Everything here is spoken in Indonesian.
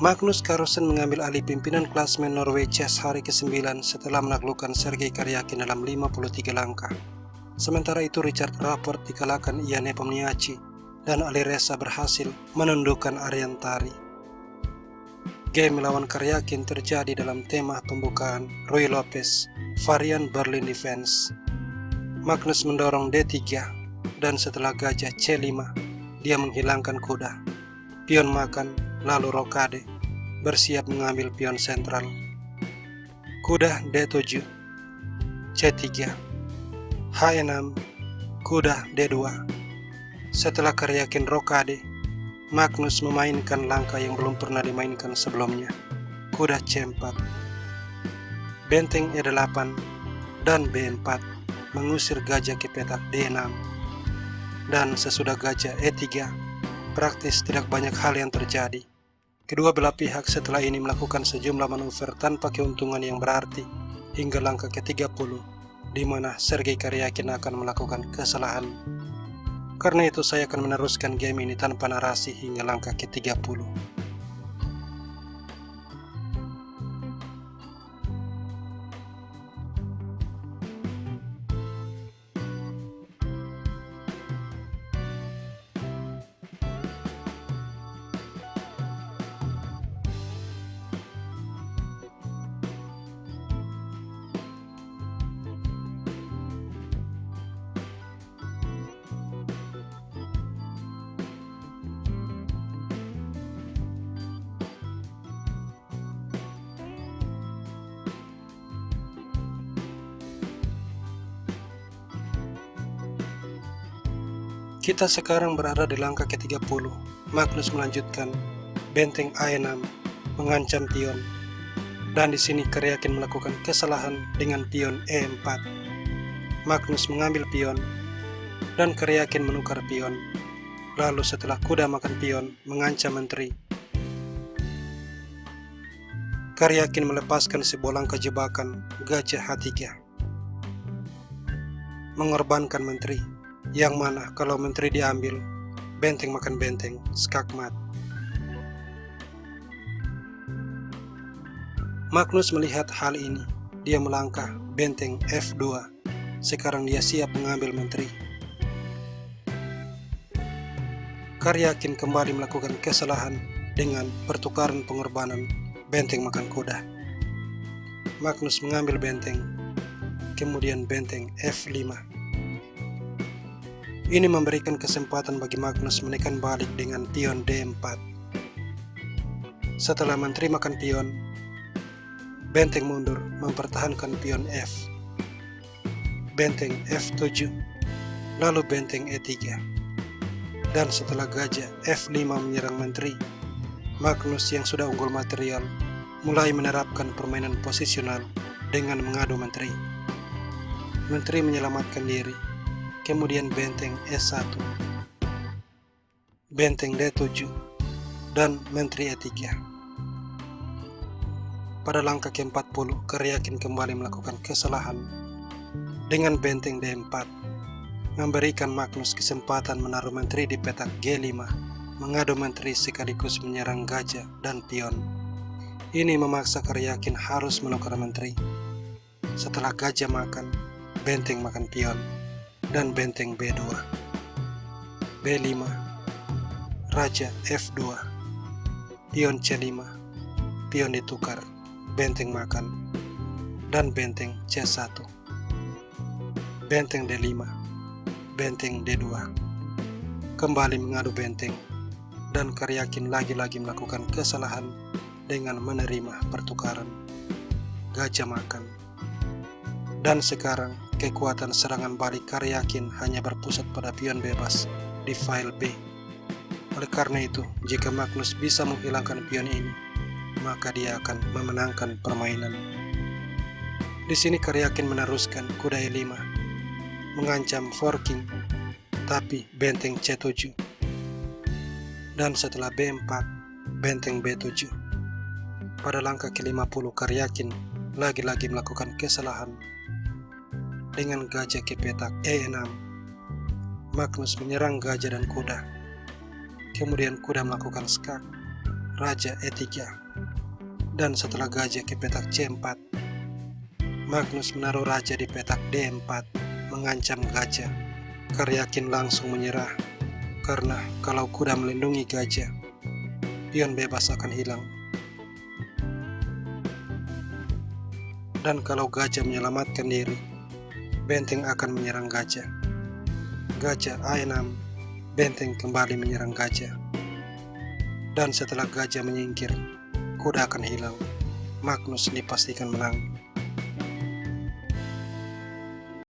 Magnus Carlsen mengambil alih pimpinan klasmen Norway Chess hari ke-9 setelah menaklukkan Sergei Karyakin dalam 53 langkah. Sementara itu Richard Rapport dikalahkan Ian Nepomniachtchi dan Alireza berhasil menundukkan Aryan Tari. Game melawan Karyakin terjadi dalam tema pembukaan Ruy Lopez, varian Berlin Defense. Magnus mendorong D3 dan setelah gajah C5, dia menghilangkan kuda. Pion makan, lalu rokade, bersiap mengambil pion sentral. Kuda D7, C3, H6, kuda D2. Setelah Karyakin rokade, Magnus memainkan langkah yang belum pernah dimainkan sebelumnya, kuda C4. Benteng E8 dan B4 mengusir gajah ke petak D6. Dan sesudah gajah E3, praktis tidak banyak hal yang terjadi. Kedua belah pihak setelah ini melakukan sejumlah manuver tanpa keuntungan yang berarti hingga langkah ke-30, di mana Sergei Karyakin akan melakukan kesalahan. Karena itu saya akan meneruskan game ini tanpa narasi hingga langkah ke-30. Kita sekarang berada di langkah ke-30. Magnus melanjutkan benteng A6 mengancam pion. Dan di sini Karyakin melakukan kesalahan dengan pion E4. Magnus mengambil pion dan Karyakin menukar pion. Lalu setelah kuda makan pion mengancam menteri, Karyakin melepaskan sebuah langkah jebakan gajah H3, mengorbankan menteri, yang mana kalau menteri diambil, benteng makan benteng, skakmat. Magnus melihat hal ini, dia melangkah benteng F2. Sekarang dia siap mengambil menteri. Karyakin kembali melakukan kesalahan dengan pertukaran pengorbanan benteng makan kuda. Magnus mengambil benteng, kemudian benteng F5. Ini memberikan kesempatan bagi Magnus menekan balik dengan pion D4. Setelah menteri makan pion, benteng mundur mempertahankan pion F. Benteng F7, lalu benteng E3. Dan setelah gajah F5 menyerang menteri, Magnus yang sudah unggul material mulai menerapkan permainan posisional dengan mengadu menteri. Menteri menyelamatkan diri. Kemudian benteng E1, benteng D7, dan menteri E3. Pada langkah ke-40, Karyakin kembali melakukan kesalahan dengan benteng D4, memberikan Magnus kesempatan menaruh menteri di petak G5, mengadu menteri sekaligus menyerang gajah dan pion. Ini memaksa Karyakin harus menukar menteri. Setelah gajah makan, benteng makan pion, dan benteng B2, B5, raja F2, pion C5, pion ditukar, benteng makan, dan benteng C1, benteng D5, benteng D2, kembali mengadu benteng, dan Karyakin lagi-lagi melakukan kesalahan dengan menerima pertukaran, gajah makan. Dan sekarang kekuatan serangan balik Karyakin hanya berpusat pada pion bebas di file B. Oleh karena itu, jika Magnus bisa menghilangkan pion ini, maka dia akan memenangkan permainan. Di sini Karyakin meneruskan kuda E5, mengancam forking, tapi benteng C7. Dan setelah B4, benteng B7. Pada langkah ke-50, Karyakin lagi-lagi melakukan kesalahan dengan gajah ke petak E6. Magnus menyerang gajah dan kuda. Kemudian kuda melakukan skak, Raja E3. Dan setelah gajah ke petak C4, Magnus menaruh raja di petak D4, mengancam gajah. Karyakin langsung menyerah, karena kalau kuda melindungi gajah, pion bebas akan hilang. Dan kalau gajah menyelamatkan diri, benteng akan menyerang gajah. Gajah A6, benteng kembali menyerang gajah. Dan setelah gajah menyingkir, kuda akan hilang. Magnus dipastikan menang.